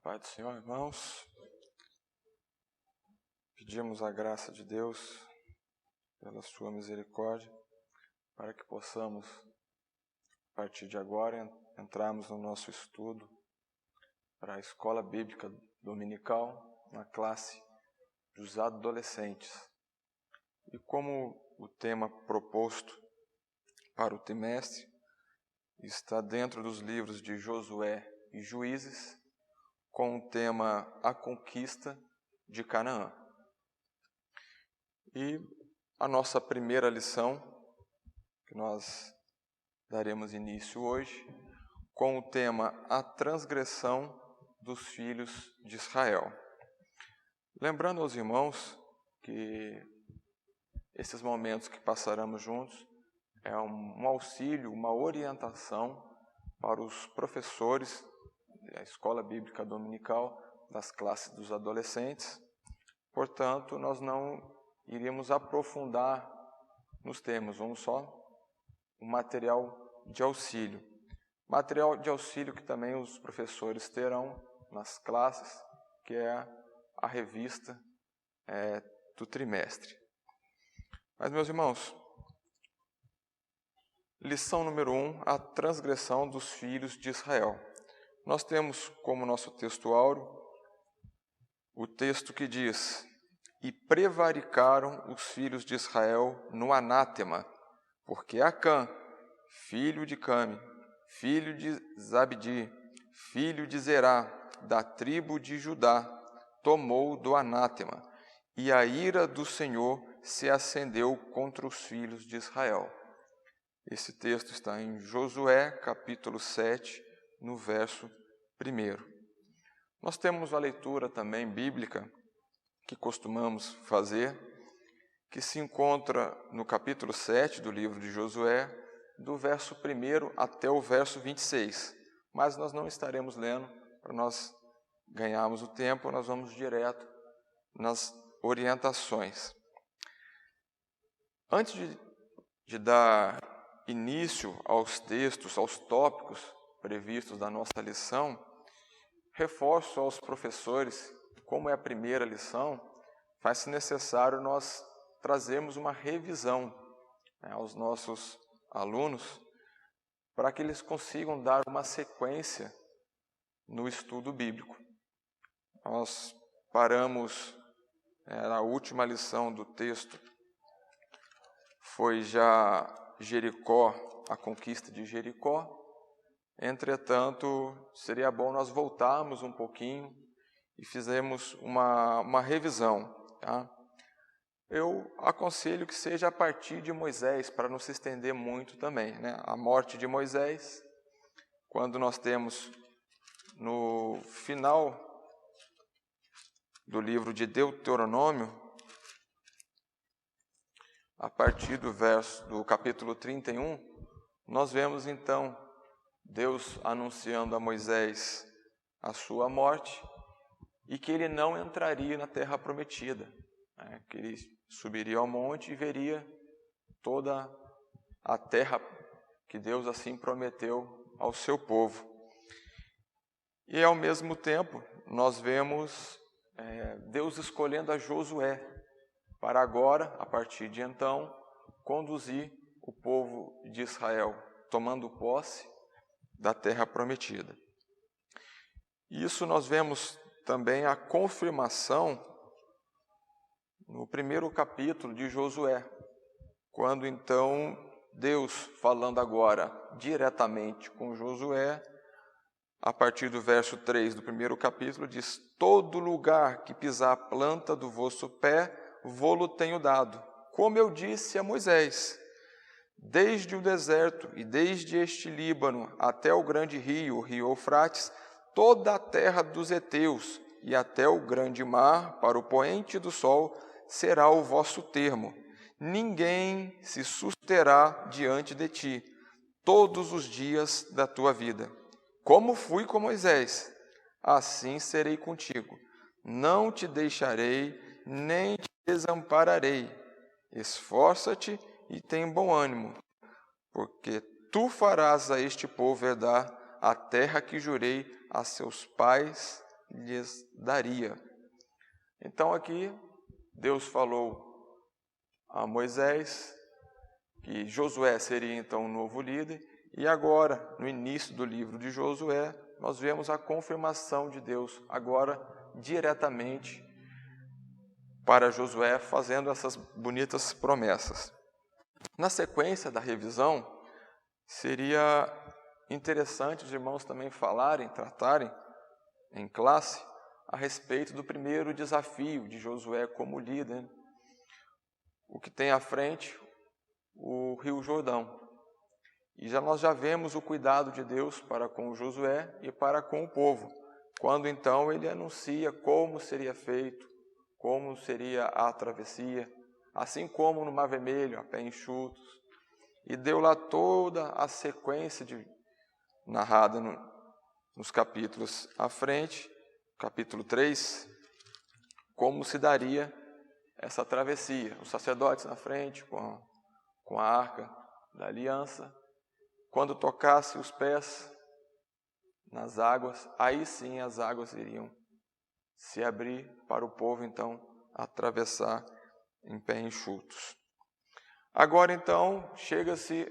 Pai do Senhor, irmãos, pedimos a graça de Deus, pela sua misericórdia, para que possamos, a partir de agora, entrarmos no nosso estudo para a Escola Bíblica Dominical, na classe dos adolescentes. E como o tema proposto para o trimestre está dentro dos livros de Josué e Juízes, com o tema A Conquista de Canaã. E a nossa primeira lição, que nós daremos início hoje, com o tema A Transgressão dos Filhos de Israel. Lembrando aos irmãos que esses momentos que passaremos juntos é um auxílio, uma orientação para os professores da Escola Bíblica Dominical das classes dos adolescentes. Portanto, nós não iríamos aprofundar nos temas, vamos só um material de auxílio. Material de auxílio que também os professores terão nas classes, que é a revista do trimestre. Mas, meus irmãos, lição número 1, a transgressão dos filhos de Israel. Nós temos como nosso texto áureo o texto que diz: E prevaricaram os filhos de Israel no anátema, porque Acã, filho de Came, filho de Zabdi, filho de Zerá, da tribo de Judá, tomou do anátema, e a ira do Senhor se acendeu contra os filhos de Israel. Esse texto está em Josué, capítulo 7, no verso 1. Nós temos a leitura também bíblica, que costumamos fazer, que se encontra no capítulo 7 do livro de Josué, do verso 1 até o verso 26. Mas nós não estaremos lendo, para nós ganharmos o tempo, nós vamos direto nas orientações. Antes de dar início aos textos, aos tópicos previstos da nossa lição, reforço aos professores, como é a primeira lição, faz-se necessário nós trazermos uma revisão aos nossos alunos, para que eles consigam dar uma sequência no estudo bíblico. Nós paramos na última lição do texto, foi já Jericó, a conquista de Jericó. Entretanto, seria bom nós voltarmos um pouquinho e fizermos uma revisão. Tá? Eu aconselho que seja a partir de Moisés, para não se estender muito também. A morte de Moisés, quando nós temos no final do livro de Deuteronômio, a partir do capítulo 31, nós vemos então Deus anunciando a Moisés a sua morte e que ele não entraria na terra prometida, que ele subiria ao monte e veria toda a terra que Deus assim prometeu ao seu povo. E ao mesmo tempo nós vemos Deus escolhendo a Josué para agora, a partir de então, conduzir o povo de Israel, tomando posse da terra prometida. Isso nós vemos também a confirmação no primeiro capítulo de Josué, quando então Deus, falando agora diretamente com Josué, a partir do verso 3 do primeiro capítulo, diz: Todo lugar que pisar a planta do vosso pé, vô-lo tenho dado, como eu disse a Moisés. Desde o deserto e desde este Líbano até o grande rio, o rio Eufrates, toda a terra dos heteus e até o grande mar, para o poente do sol, será o vosso termo. Ninguém se susterá diante de ti, todos os dias da tua vida. Como fui com Moisés, assim serei contigo. Não te deixarei, nem te desampararei. Esforça-te e tem bom ânimo, porque tu farás a este povo herdar a terra que jurei a seus pais lhes daria. Então aqui Deus falou a Moisés que Josué seria então o novo líder, e agora, no início do livro de Josué, nós vemos a confirmação de Deus, agora diretamente para Josué, fazendo essas bonitas promessas. Na sequência da revisão, seria interessante os irmãos também tratarem em classe a respeito do primeiro desafio de Josué como líder, o que tem à frente o Rio Jordão. E nós já vemos o cuidado de Deus para com Josué e para com o povo, quando então ele anuncia como seria feito, como seria a travessia, assim como no Mar Vermelho, a pé enxutos, e deu lá toda a sequência narrada nos capítulos à frente, capítulo 3, como se daria essa travessia, os sacerdotes na frente com a arca da aliança, quando tocasse os pés nas águas, aí sim as águas iriam se abrir para o povo então atravessar em pé enxutos. Agora então chega-se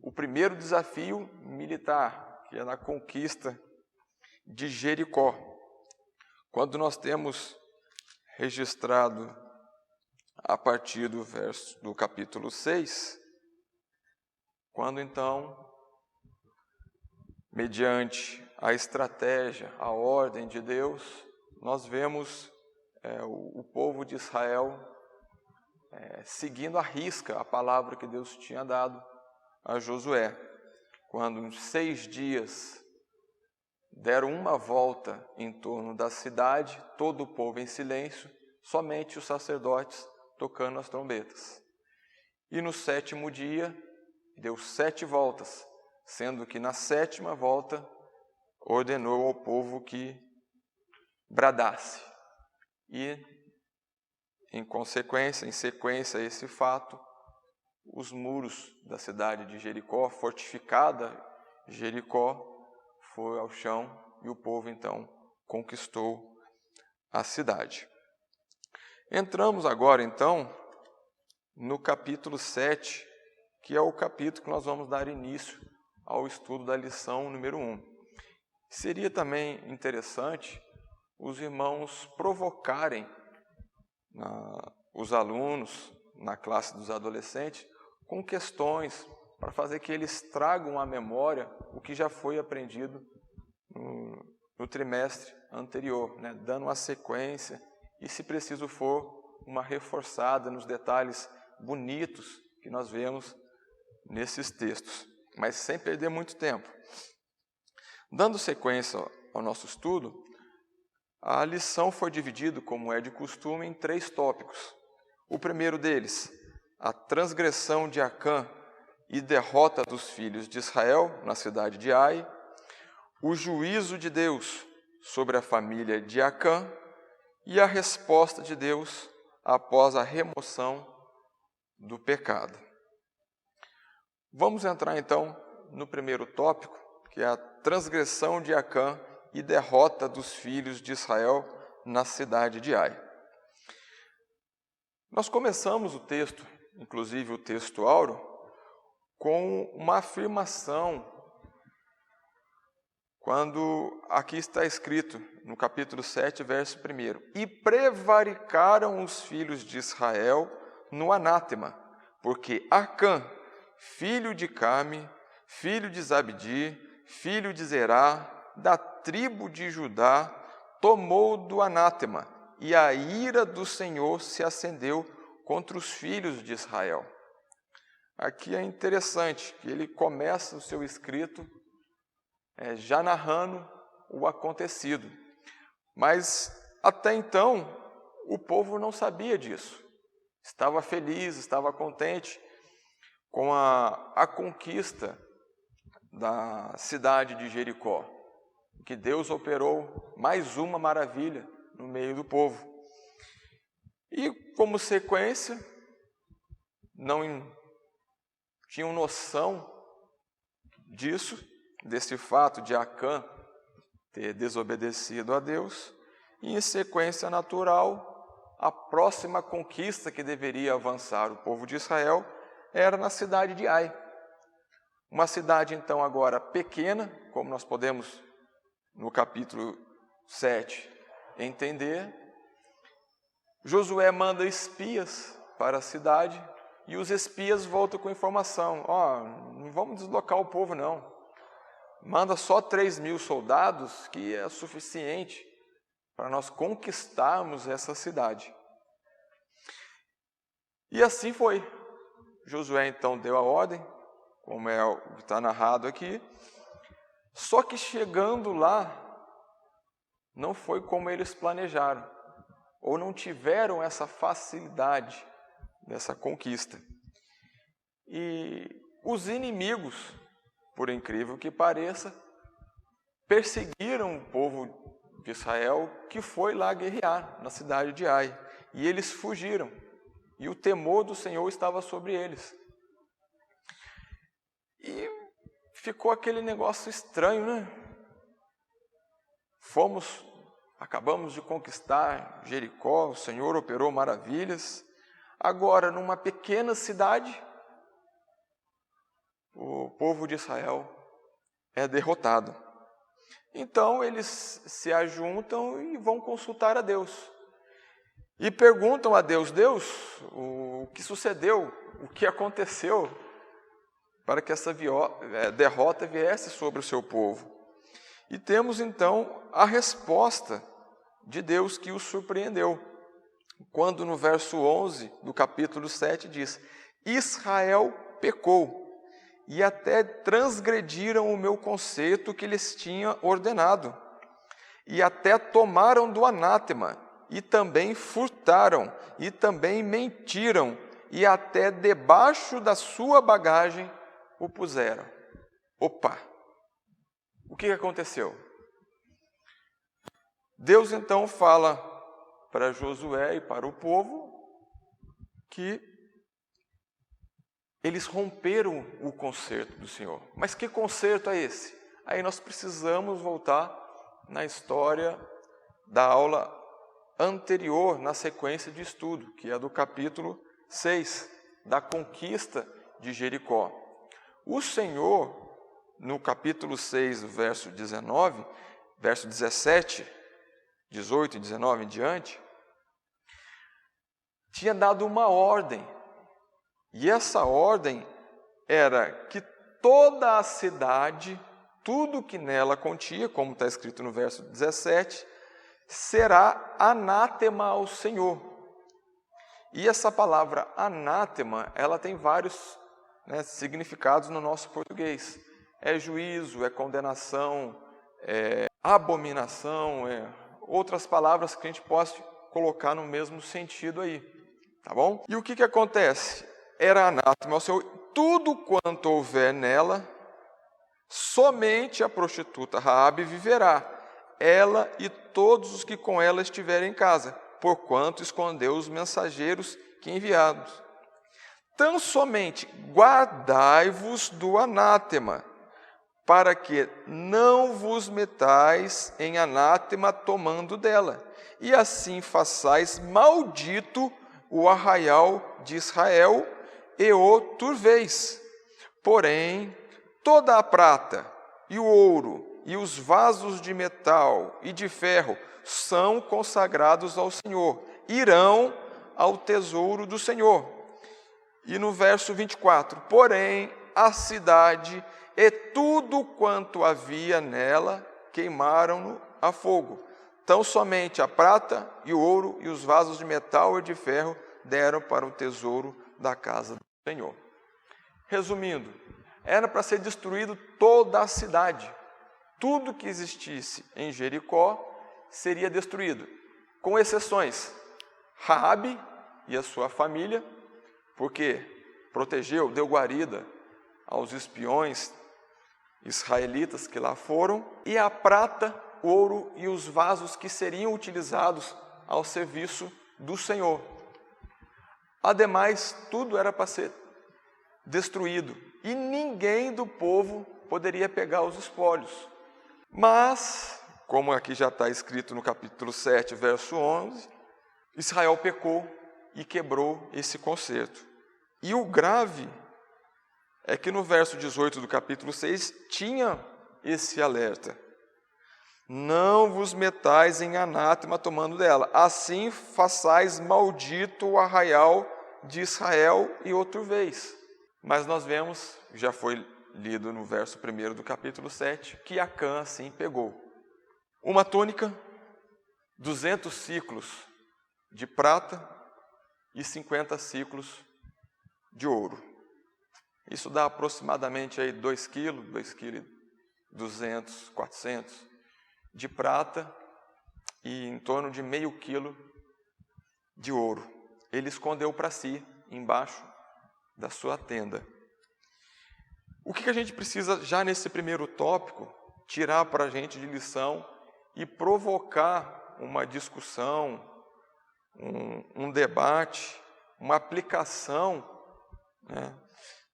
o primeiro desafio militar, que é na conquista de Jericó. Quando nós temos registrado a partir do capítulo 6, quando então, mediante a estratégia, a ordem de Deus, nós vemos o povo de Israel seguindo à risca a palavra que Deus tinha dado a Josué. Quando em 6 dias deram uma volta em torno da cidade, todo o povo em silêncio, somente os sacerdotes tocando as trombetas. E no 7º dia, deu 7 voltas, sendo que na 7ª volta ordenou ao povo que bradasse. E, em sequência a esse fato, os muros da cidade de Jericó, fortificada Jericó, foi ao chão e o povo então conquistou a cidade. Entramos agora então no capítulo 7, que é o capítulo que nós vamos dar início ao estudo da lição número 1. Seria também interessante os irmãos provocarem os alunos na classe dos adolescentes com questões para fazer que eles tragam à memória o que já foi aprendido no trimestre anterior, dando uma sequência e, se preciso for, uma reforçada nos detalhes bonitos que nós vemos nesses textos, mas sem perder muito tempo. Dando sequência ao nosso estudo, a lição foi dividida, como é de costume, em 3 tópicos. O primeiro deles, a transgressão de Acã e derrota dos filhos de Israel na cidade de Ai, o juízo de Deus sobre a família de Acã e a resposta de Deus após a remoção do pecado. Vamos entrar então no primeiro tópico, que é a transgressão de Acã e derrota dos filhos de Israel na cidade de Ai. Nós começamos o texto, inclusive o texto áureo, com uma afirmação, quando aqui está escrito, no capítulo 7, verso 1, e prevaricaram os filhos de Israel no anátema, porque Acã, filho de Carme, filho de Zabdi, filho de Zerá, da tribo de Judá, tomou do anátema, e a ira do Senhor se acendeu contra os filhos de Israel. Aqui é interessante que ele começa o seu escrito já narrando o acontecido. Mas até então o povo não sabia disso. Estava feliz, estava contente com a conquista da cidade de Jericó, que Deus operou mais uma maravilha no meio do povo. E como sequência, não tinham noção desse fato de Acã ter desobedecido a Deus, e em sequência natural, a próxima conquista que deveria avançar o povo de Israel era na cidade de Ai. Uma cidade então agora pequena, como nós podemos no capítulo 7 entender. Josué manda espias para a cidade e os espias voltam com informação: não vamos deslocar o povo não. Manda só 3.000 soldados, que é suficiente para nós conquistarmos essa cidade. E assim foi. Josué então deu a ordem, como está narrado aqui. Só que chegando lá, não foi como eles planejaram, ou não tiveram essa facilidade dessa conquista. E os inimigos, por incrível que pareça, perseguiram o povo de Israel que foi lá guerrear na cidade de Ai. E eles fugiram. E o temor do Senhor estava sobre eles. E ficou aquele negócio estranho, né? Acabamos de conquistar Jericó, o Senhor operou maravilhas. Agora, numa pequena cidade, o povo de Israel é derrotado. Então, eles se ajuntam e vão consultar a Deus. E perguntam a Deus: Deus, o que sucedeu? O que aconteceu para que essa derrota viesse sobre o seu povo? E temos então a resposta de Deus que os surpreendeu. Quando no verso 11 do capítulo 7 diz: Israel pecou e até transgrediram o meu conceito que lhes tinha ordenado, e até tomaram do anátema, e também furtaram, e também mentiram, e até debaixo da sua bagagem o puseram. Opa! O que aconteceu? Deus então fala para Josué e para o povo que eles romperam o concerto do Senhor. Mas que concerto é esse? Aí nós precisamos voltar na história da aula anterior, na sequência de estudo, que é do capítulo 6, da conquista de Jericó. O Senhor, no capítulo 6, verso 19, verso 17, 18 e 19 em diante, tinha dado uma ordem. E essa ordem era que toda a cidade, tudo que nela continha, como está escrito no verso 17, será anátema ao Senhor. E essa palavra anátema, ela tem vários significados no nosso português. É juízo, é condenação, é abominação, outras palavras que a gente pode colocar no mesmo sentido aí, tá bom? E o que acontece? Era anátema ao Senhor, tudo quanto houver nela, somente a prostituta Raabe viverá, ela e todos os que com ela estiverem em casa, porquanto escondeu os mensageiros que enviados. Tão somente guardai-vos do anátema, para que não vos metais em anátema tomando dela, e assim façais maldito o arraial de Israel, e o turveis. Porém, toda a prata e o ouro e os vasos de metal e de ferro são consagrados ao Senhor, irão ao tesouro do Senhor. E no verso 24, porém, a cidade e tudo quanto havia nela queimaram-no a fogo. Tão somente a prata e o ouro e os vasos de metal e de ferro deram para o tesouro da casa do Senhor. Resumindo, era para ser destruído toda a cidade. Tudo que existisse em Jericó seria destruído, com exceções. Raabe e a sua família, porque protegeu, deu guarida aos espiões israelitas que lá foram, e a prata, o ouro e os vasos que seriam utilizados ao serviço do Senhor. Ademais, tudo era para ser destruído e ninguém do povo poderia pegar os espólios. Mas como aqui já está escrito no capítulo 7, verso 11, Israel pecou e quebrou esse concerto. E o grave é que no verso 18 do capítulo 6 tinha esse alerta. Não vos metais em anátema tomando dela, assim façais maldito o arraial de Israel e outra vez. Mas nós vemos, já foi lido no verso 1 do capítulo 7, que Acã assim pegou uma túnica, 200 ciclos de prata e 50 ciclos de ouro. Isso dá aproximadamente aí 2 quilos, 200, 400 de prata e em torno de meio quilo de ouro. Ele escondeu para si, embaixo da sua tenda. O que a gente precisa, já nesse primeiro tópico, tirar para a gente de lição e provocar uma discussão, um debate, uma aplicação, né,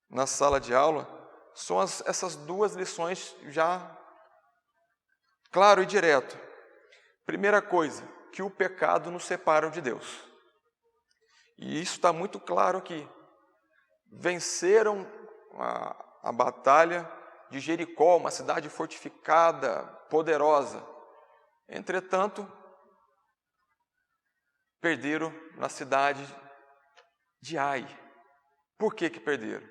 na sala de aula, são essas duas lições já claro e direto. Primeira coisa, que o pecado nos separa de Deus. E isso está muito claro aqui. Venceram a batalha de Jericó, uma cidade fortificada, poderosa. Entretanto, perderam na cidade de Ai. Por que perderam?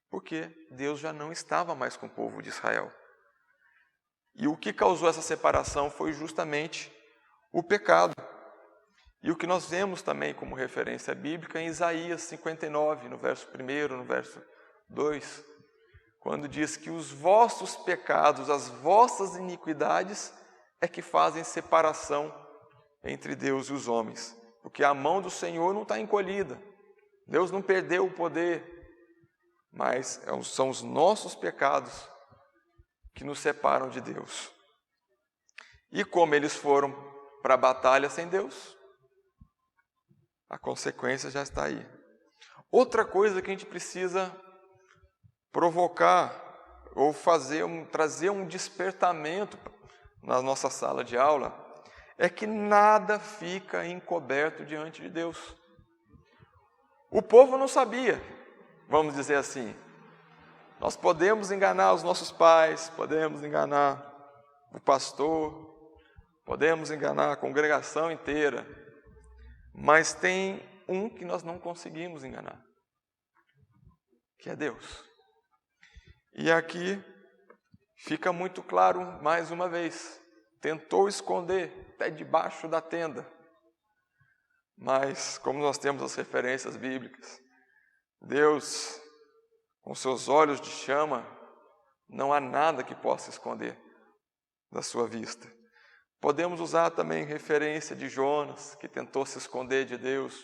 Porque Deus já não estava mais com o povo de Israel. E o que causou essa separação foi justamente o pecado. E o que nós vemos também como referência bíblica em Isaías 59, no verso 1, no verso 2, quando diz que os vossos pecados, as vossas iniquidades é que fazem separação entre Deus e os homens. Porque a mão do Senhor não está encolhida. Deus não perdeu o poder, mas são os nossos pecados que nos separam de Deus. E como eles foram para a batalha sem Deus, a consequência já está aí. Outra coisa que a gente precisa provocar ou trazer um despertamento na nossa sala de aula é que nada fica encoberto diante de Deus. O povo não sabia, vamos dizer assim. Nós podemos enganar os nossos pais, podemos enganar o pastor, podemos enganar a congregação inteira, mas tem um que nós não conseguimos enganar, que é Deus. E aqui fica muito claro, mais uma vez, tentou esconder até debaixo da tenda, mas como nós temos as referências bíblicas, Deus, com seus olhos de chama, não há nada que possa esconder da sua vista. Podemos usar também referência de Jonas, que tentou se esconder de Deus.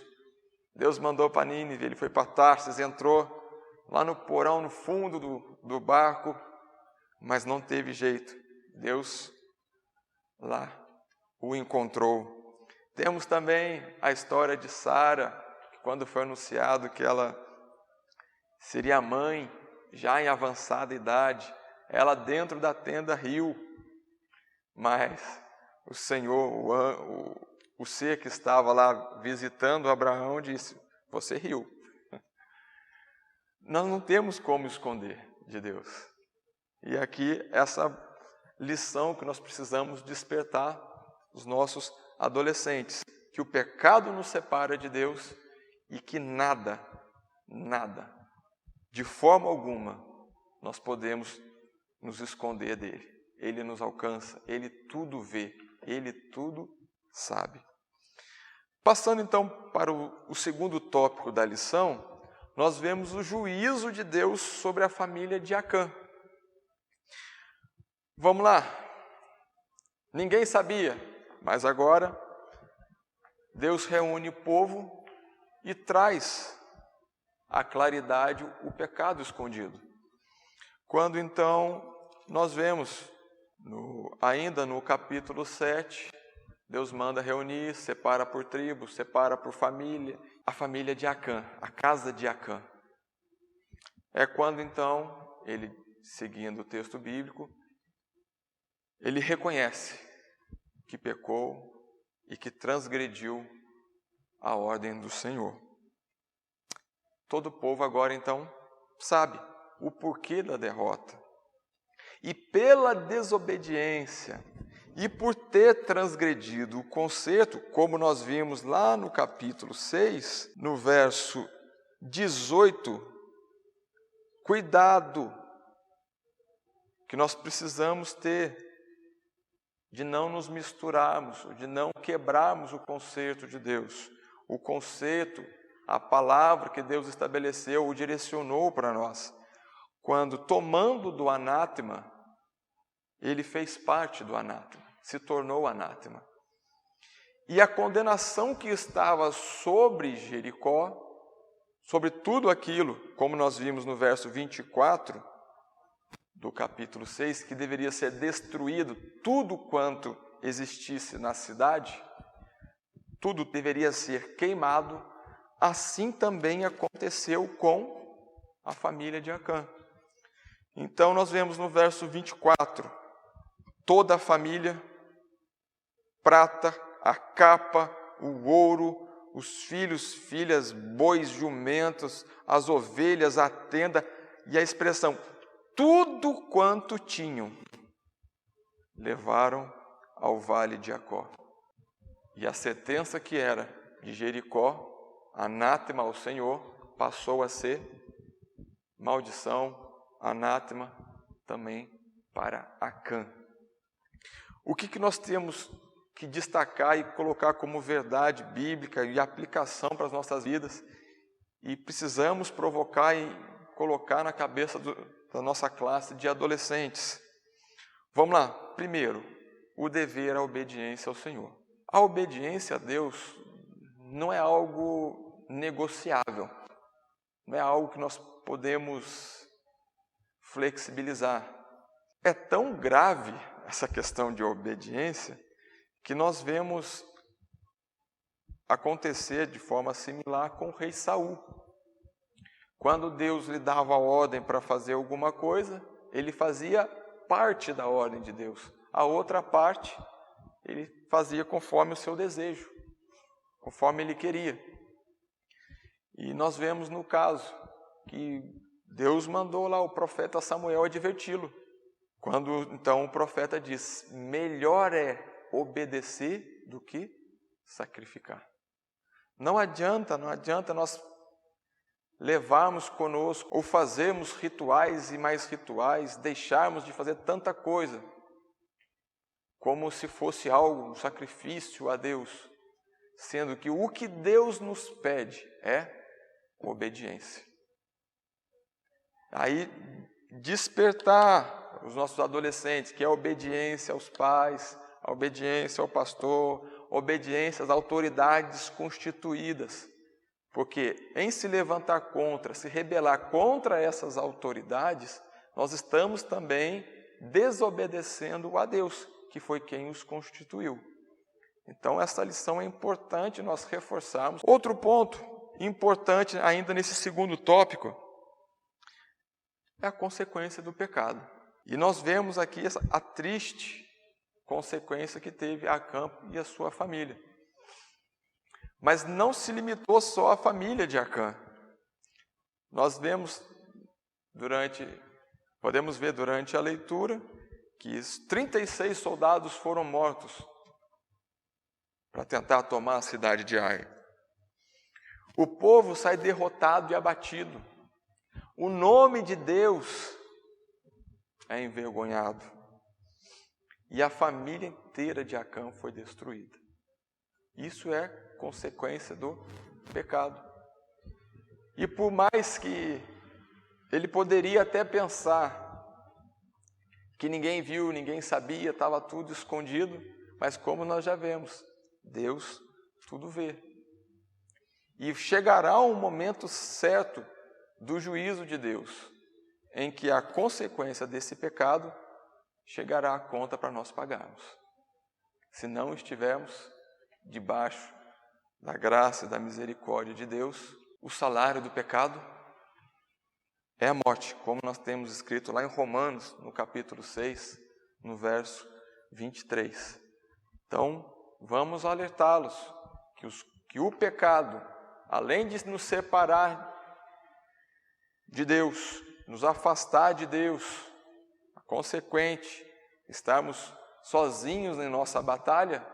Deus mandou para Nínive, ele foi para Tarsis, entrou lá no porão, no fundo do barco, mas não teve jeito. Deus lá o encontrou. Temos também a história de Sara, que quando foi anunciado que ela seria mãe, já em avançada idade, ela dentro da tenda riu, mas o Senhor, o ser que estava lá visitando Abraão, disse: você riu. Nós não temos como esconder de Deus. E aqui essa lição que nós precisamos despertar os nossos adolescentes, que o pecado nos separa de Deus e que nada, de forma alguma, nós podemos nos esconder dele. Ele nos alcança, ele tudo vê, ele tudo sabe. Passando então para o segundo tópico da lição, nós vemos o juízo de Deus sobre a família de Acã. Vamos lá. Ninguém sabia, mas agora Deus reúne o povo e traz à claridade o pecado escondido. Quando então nós vemos, ainda no capítulo 7, Deus manda reunir, separa por tribo, separa por família, a família de Acã, a casa de Acã. É quando então, ele, seguindo o texto bíblico, ele reconhece que pecou e que transgrediu a ordem do Senhor. Todo o povo agora, então, sabe o porquê da derrota. E pela desobediência e por ter transgredido o concerto, como nós vimos lá no capítulo 6, no verso 18, cuidado que nós precisamos ter de não nos misturarmos, de não quebrarmos o concerto de Deus. O concerto, a palavra que Deus estabeleceu, o direcionou para nós. Quando, tomando do anátema, ele fez parte do anátema, se tornou anátema. E a condenação que estava sobre Jericó, sobre tudo aquilo, como nós vimos no verso 24 do capítulo 6, que deveria ser destruído tudo quanto existisse na cidade, tudo deveria ser queimado, assim também aconteceu com a família de Acã. Então nós vemos no verso 24, toda a família, prata, a capa, o ouro, os filhos, filhas, bois, jumentos, as ovelhas, a tenda, e a expressão, tudo quanto tinham, levaram ao vale de Jacó. E a sentença que era de Jericó, anátema ao Senhor, passou a ser maldição, anátema também para Acã. O que nós temos que destacar e colocar como verdade bíblica e aplicação para as nossas vidas e precisamos provocar e colocar na cabeça da nossa classe de adolescentes? Vamos lá. Primeiro, o dever à obediência ao Senhor. A obediência a Deus não é algo negociável, não é algo que nós podemos flexibilizar. É tão grave essa questão de obediência que nós vemos acontecer de forma similar com o rei Saul. Quando Deus lhe dava a ordem para fazer alguma coisa, ele fazia parte da ordem de Deus. A outra parte, ele fazia conforme o seu desejo, conforme ele queria. E nós vemos no caso que Deus mandou lá o profeta Samuel adverti-lo. Quando então o profeta diz, melhor é obedecer do que sacrificar. Não adianta nós levarmos conosco ou fazermos rituais e mais rituais, deixarmos de fazer tanta coisa, como se fosse algo, um sacrifício a Deus, sendo que o que Deus nos pede é obediência. Aí, despertar os nossos adolescentes, que é a obediência aos pais, a obediência ao pastor, obediência às autoridades constituídas. Porque em se levantar contra, se rebelar contra essas autoridades, nós estamos também desobedecendo a Deus, que foi quem os constituiu. Então essa lição é importante nós reforçarmos. Outro ponto importante ainda nesse segundo tópico é a consequência do pecado. E nós vemos aqui a triste consequência que teve Acã e a sua família. Mas não se limitou só à família de Acã. Nós podemos ver durante a leitura que 36 soldados foram mortos para tentar tomar a cidade de Ai. O povo sai derrotado e abatido. O nome de Deus é envergonhado. E a família inteira de Acã foi destruída. Isso é consequência do pecado. E por mais que ele poderia até pensar que ninguém viu, ninguém sabia, estava tudo escondido, mas como nós já vemos, Deus tudo vê. E chegará um momento certo do juízo de Deus, em que a consequência desse pecado chegará a conta para nós pagarmos. Se não estivermos debaixo da graça e da misericórdia de Deus, o salário do pecado é a morte, como nós temos escrito lá em Romanos, no capítulo 6, no verso 23. Então, vamos alertá-los que o pecado, além de nos separar de Deus, nos afastar de Deus, consequente, estarmos sozinhos em nossa batalha,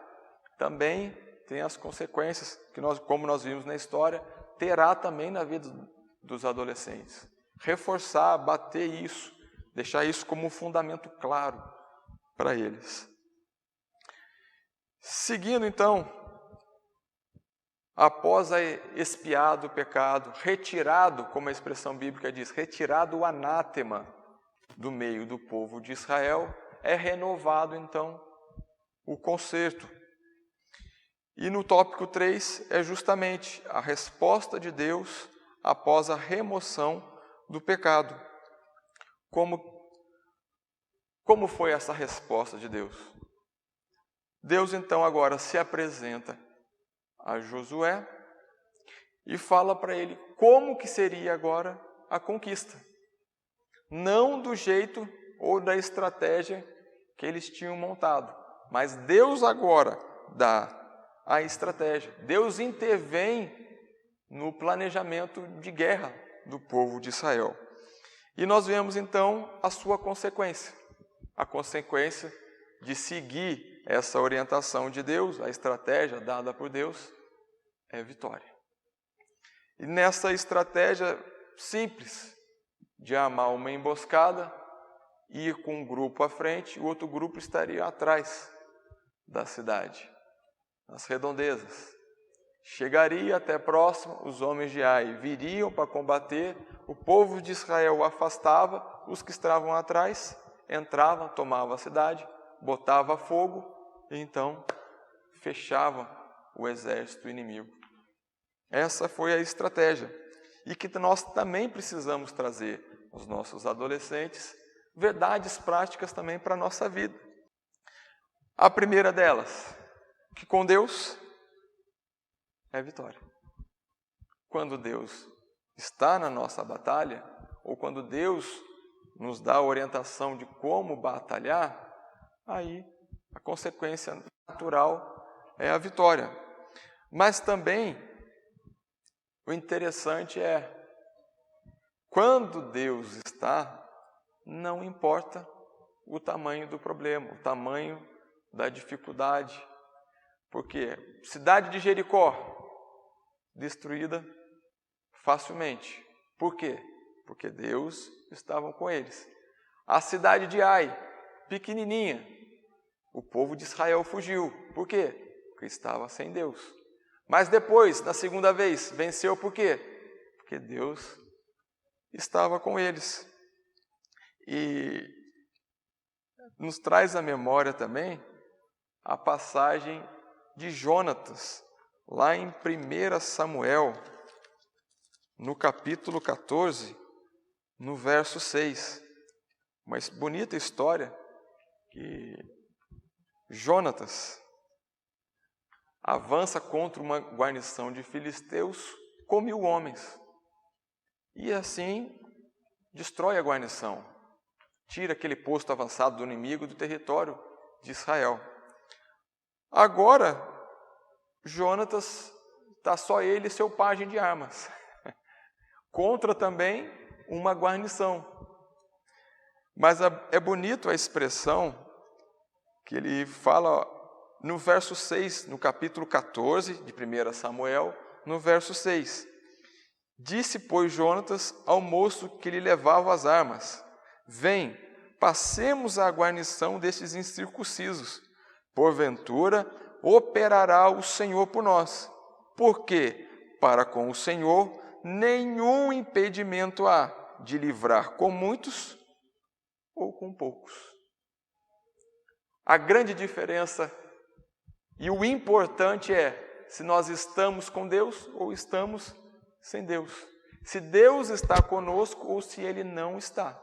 também tem as consequências que como nós vimos na história, terá também na vida dos adolescentes. Reforçar, bater isso, deixar isso como um fundamento claro para eles. Seguindo então, após expiado o pecado, retirado, como a expressão bíblica diz, retirado o anátema do meio do povo de Israel, é renovado então o conserto. E no tópico 3 é justamente a resposta de Deus após a remoção do pecado. Como foi essa resposta de Deus? Deus então agora se apresenta a Josué e fala para ele como que seria agora a conquista. Não do jeito ou da estratégia que eles tinham montado, mas Deus agora dá a estratégia. Deus intervém no planejamento de guerra do povo de Israel. E nós vemos então a sua consequência. A consequência de seguir essa orientação de Deus, a estratégia dada por Deus, é vitória. E nessa estratégia simples de armar uma emboscada, ir com um grupo à frente, o outro grupo estaria atrás da cidade, nas redondezas. Chegaria até próximo, os homens de Ai viriam para combater, o povo de Israel afastava, os que estavam atrás entravam, tomavam a cidade, botava fogo e então fechava o exército inimigo. Essa foi a estratégia. E que nós também precisamos trazer aos nossos adolescentes verdades práticas também para a nossa vida. A primeira delas, que com Deus é vitória. Quando Deus está na nossa batalha, ou quando Deus nos dá a orientação de como batalhar, aí a consequência natural é a vitória. Mas também o interessante é, quando Deus está, não importa o tamanho do problema, o tamanho da dificuldade. Porque cidade de Jericó, destruída facilmente. Por quê? Porque Deus estava com eles. A cidade de Ai, pequenininha, o povo de Israel fugiu. Por quê? Porque estava sem Deus. Mas depois, na segunda vez, venceu por quê? Porque Deus estava com eles. E nos traz à memória também a passagem de Jonatas, lá em 1 Samuel, no capítulo 14, no verso 6. Uma bonita história que Jonatas avança contra uma guarnição de filisteus com 1000 homens. E assim destrói a guarnição. Tira aquele posto avançado do inimigo do território de Israel. Agora, Jonatas está só ele e seu pajem de armas. Contra também uma guarnição. Mas é bonito a expressão que ele fala no verso 6, no capítulo 14 de 1 Samuel, no verso 6. Disse, pois, Jonatas ao moço que lhe levava as armas: vem, passemos à guarnição destes incircuncisos. Porventura, operará o Senhor por nós. Porque, para com o Senhor, nenhum impedimento há de livrar com muitos ou com poucos. A grande diferença e o importante é se nós estamos com Deus ou estamos sem Deus. Se Deus está conosco ou se Ele não está.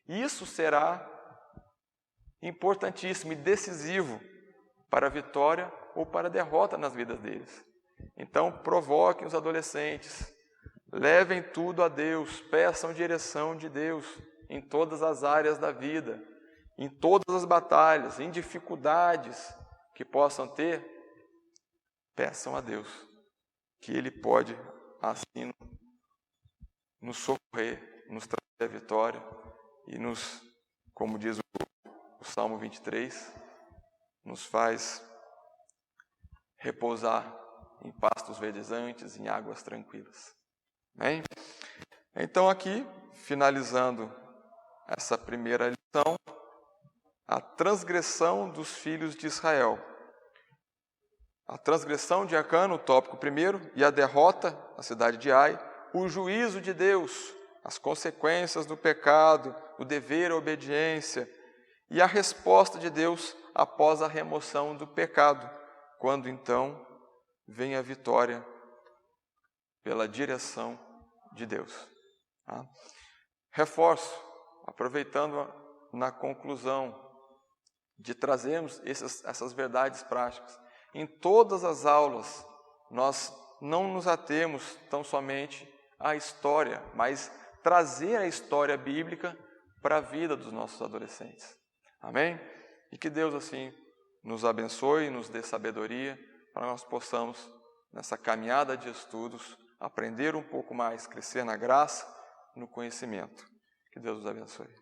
Isso será importantíssimo e decisivo para a vitória ou para a derrota nas vidas deles. Então, provoquem os adolescentes, levem tudo a Deus, peçam direção de Deus em todas as áreas da vida, em todas as batalhas, em dificuldades que possam ter, peçam a Deus, que Ele pode assim nos socorrer, nos trazer a vitória e nos, como diz o Salmo 23, nos faz repousar em pastos verdejantes, em águas tranquilas. Amém? Então aqui, finalizando essa primeira lição, a transgressão dos filhos de Israel. A transgressão de Acã, o tópico primeiro, e a derrota na cidade de Ai, o juízo de Deus, as consequências do pecado, o dever, a obediência, e a resposta de Deus após a remoção do pecado, quando então vem a vitória pela direção de Deus. Tá? Reforço, aproveitando na conclusão de trazermos essas verdades práticas. Em todas as aulas, nós não nos atemos tão somente à história, mas trazer a história bíblica para a vida dos nossos adolescentes. Amém? E que Deus, assim, nos abençoe, nos dê sabedoria, para nós possamos, nessa caminhada de estudos, aprender um pouco mais, crescer na graça, no conhecimento. Que Deus nos abençoe.